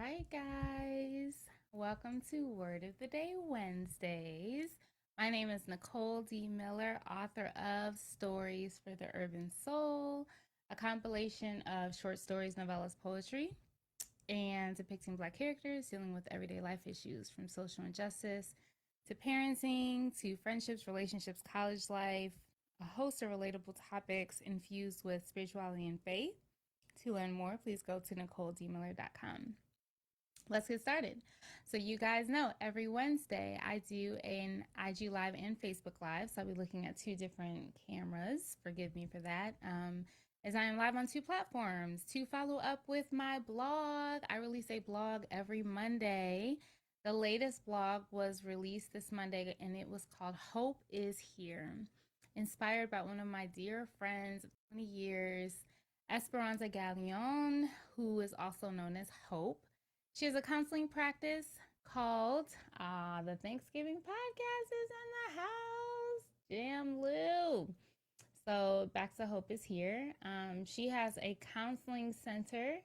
right, guys. Welcome to Word of the Day Wednesdays. My name is Nicole D. Miller, author of Stories for the Urban Soul, a compilation of short stories, novellas, poetry, and depicting Black characters dealing with everyday life issues from social injustice to parenting to friendships, relationships, college life, a host of relatable topics infused with spirituality and faith. To learn more, please go to NicoleDMiller.com. Let's get started. So, you guys know every Wednesday I do an IG Live and Facebook Live. So, I'll be looking at two different cameras. Forgive me for that. As I am live on two platforms to follow up with my blog. I release a blog every Monday. The latest blog was released this Monday and it was called Hope is Here, inspired by one of my dear friends of 20 years, Esperanza Gallion, who is also known as Hope. She has a counseling practice called The Thanksgiving Podcast is in the house. Jam Lou. So Back to Hope is here. She has a counseling center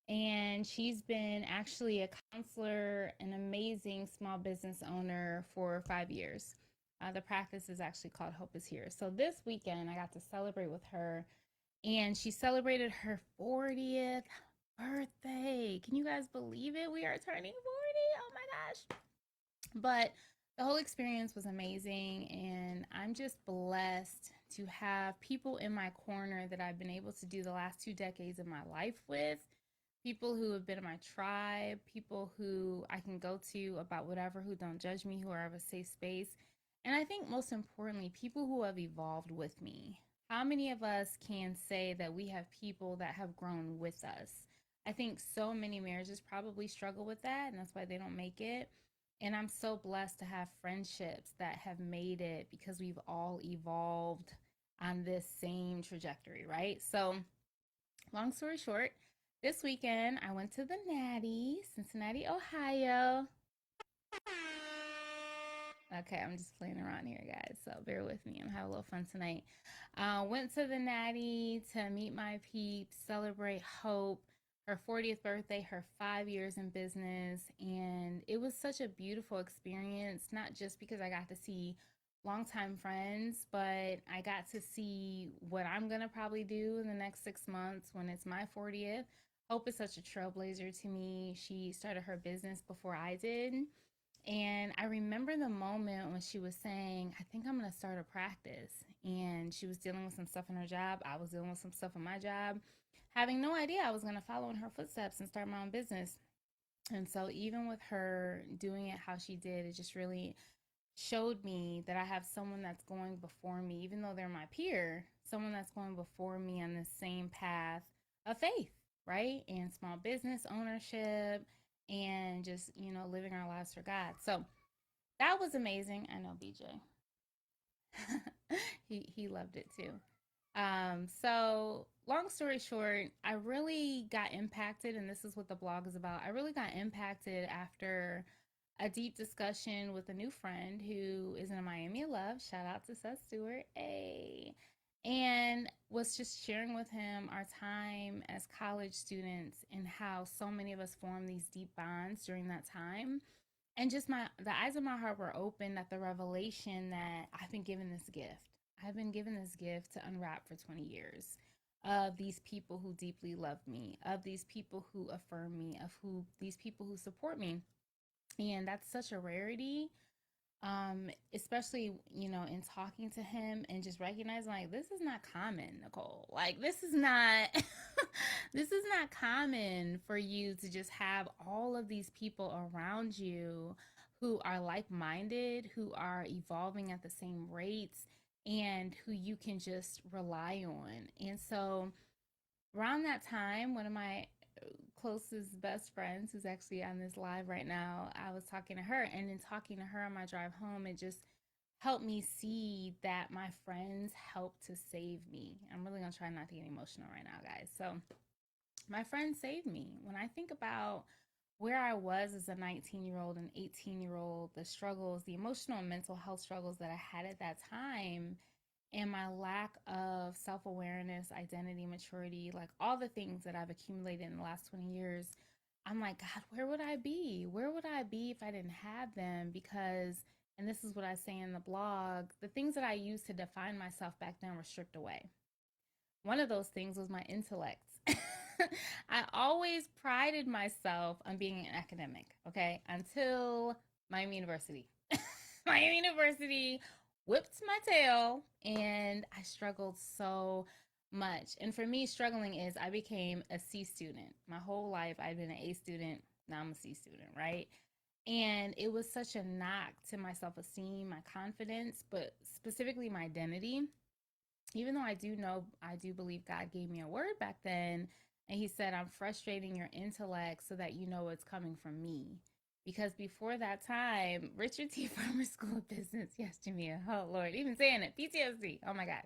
and she's been actually a counselor, an amazing small business owner for 5 years. The practice is actually called Hope is Here. So this weekend I got to celebrate with her and she celebrated her 40th birthday. Can you guys believe it? We are turning 40. Oh my gosh. But the whole experience was amazing, and I'm just blessed to have people in my corner that I've been able to do the last 2 decades of my life with. People who have been in my tribe, people who I can go to about whatever, who don't judge me, who are of a safe space. And I think most importantly, people who have evolved with me. How many of us can say that we have people that have grown with us? I think so many marriages probably struggle with that, and that's why they don't make it. And I'm so blessed to have friendships that have made it because we've all evolved on this same trajectory, right? So, long story short, this weekend I went to the Natty, Cincinnati, Ohio. Okay, I'm just playing around here, guys. So bear with me. I'm having a little fun tonight. Went to the Natty to meet my peeps, celebrate Hope, her 40th birthday, her 5 years in business. And it was such a beautiful experience, not just because I got to see longtime friends, but I got to see what I'm going to probably do in the next 6 months when it's my 40th. Hope is such a trailblazer to me. She started her business before I did. And I remember the moment when she was saying, I think I'm going to start a practice. And she was dealing with some stuff in her job. I was dealing with some stuff in my job, having no idea I was going to follow in her footsteps and start my own business. And so, even with her doing it how she did, it just really showed me that I have someone that's going before me, even though they're my peer, someone that's going before me on the same path of faith, right? And small business ownership and just, living our lives for God. So that was amazing. I know BJ. he loved it too. So long story short, I really got impacted, and this is what the blog is about. I really got impacted after a deep discussion with a new friend who is in Miami of Love. Shout out to Seth Stewart. A and was just sharing with him our time as college students and how so many of us formed these deep bonds during that time. And just the eyes of my heart were opened at the revelation that I've been given this gift. I've been given this gift to unwrap for 20 years of these people who deeply love me, of these people who affirm me, of who these people who support me. And that's such a rarity, especially, in talking to him and just recognizing like this is not common, Nicole. Like this is not this is not common for you to just have all of these people around you who are like-minded, who are evolving at the same rates, and who you can just rely on. And so around that time, one of my closest best friends, who's actually on this live right now, I was talking to her, and in talking to her on my drive home, it just helped me see that my friends helped to save me. I'm really gonna try not to get emotional right now, guys. So my friends saved me. When I think about where I was as a 19-year-old and 18-year-old, the struggles, the emotional and mental health struggles that I had at that time, and my lack of self awareness, identity, maturity, like all the things that I've accumulated in the last 20 years, I'm like, God, where would I be? Where would I be if I didn't have them? Because, and this is what I say in the blog, the things that I used to define myself back then were stripped away. One of those things was my intellect. I always prided myself on being an academic, okay, until Miami University. Miami University whipped my tail and I struggled so much. And for me, struggling is I became a C student. My whole life, I've been an A student. Now I'm a C student, right? And it was such a knock to my self esteem, my confidence, but specifically my identity. Even though I do believe God gave me a word back then, and He said, I'm frustrating your intellect so that you know it's coming from me. Because before that time, Richard T. Farmer School of Business, yes, Jamia, oh Lord, even saying it, PTSD, oh my God.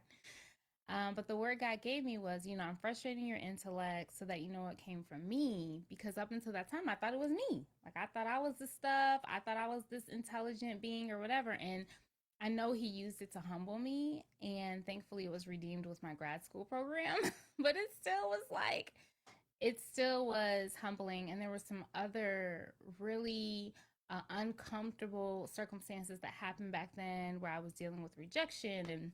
But the word God gave me was, I'm frustrating your intellect so that you know it came from me. Because up until that time, I thought it was me. Like I thought I was this stuff. I thought I was this intelligent being or whatever. And I know He used it to humble me. And thankfully, it was redeemed with my grad school program. But it still was humbling. And there were some other really uncomfortable circumstances that happened back then where I was dealing with rejection and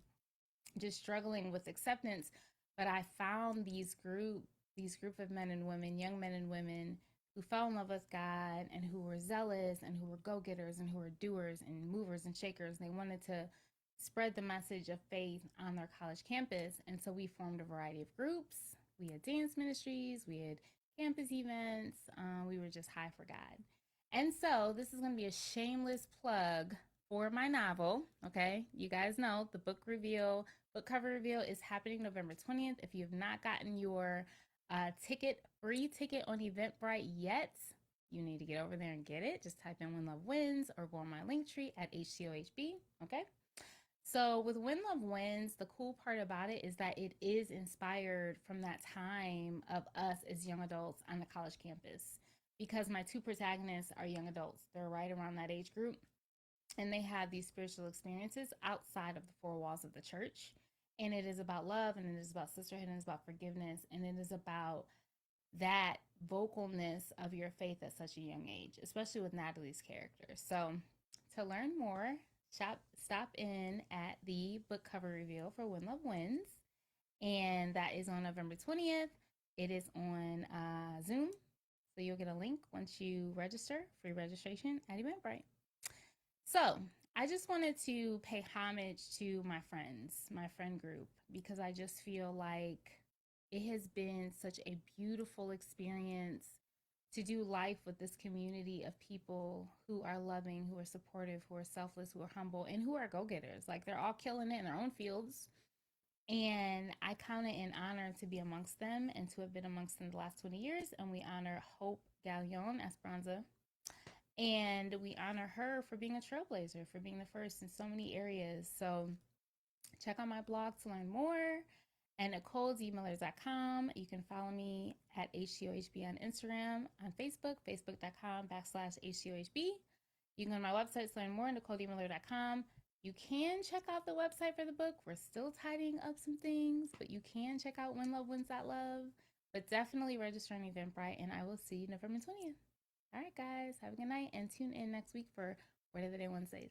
just struggling with acceptance. But I found these group of men and women, young men and women who fell in love with God and who were zealous and who were go-getters and who were doers and movers and shakers. And they wanted to spread the message of faith on their college campus. And so we formed a variety of groups. We had dance ministries, we had campus events. We were just high for God. And so this is going to be a shameless plug for my novel. Okay, you guys know the book cover reveal is happening November 20th. If you have not gotten your free ticket on Eventbrite yet, you need to get over there and get it. Just type in When Love Wins or go on my link tree at HCOHB. Okay. So with When Love Wins, the cool part about it is that it is inspired from that time of us as young adults on the college campus. Because my two protagonists are young adults. They're right around that age group and they have these spiritual experiences outside of the four walls of the church. And it is about love, and it is about sisterhood, and it's about forgiveness, and it is about that vocalness of your faith at such a young age, especially with Natalie's character. So, to learn more, stop in at the book cover reveal for When Love Wins, and that is on November 20th. It is on Zoom, so you'll get a link once you register, free registration at Eventbrite. So, I just wanted to pay homage to my friends, my friend group, because I just feel like it has been such a beautiful experience to do life with this community of people who are loving, who are supportive, who are selfless, who are humble, and who are go getters. Like they're all killing it in their own fields. And I count it an honor to be amongst them and to have been amongst them the last 20 years. And we honor Hope Gallion Esperanza, and we honor her for being a trailblazer, for being the first in so many areas. So check out my blog to learn more and NicoleDMillers.com. You can follow me at HCOHB on Instagram, on Facebook, facebook.com/HCOHB. You can go to my website to learn more, NicoleDMiller.com. You can check out the website for the book. We're still tidying up some things, but you can check out When Love Wins That Love. But definitely register on Eventbrite, and I will see you November 20th. All right, guys, have a good night and tune in next week for Word of the Day Wednesdays.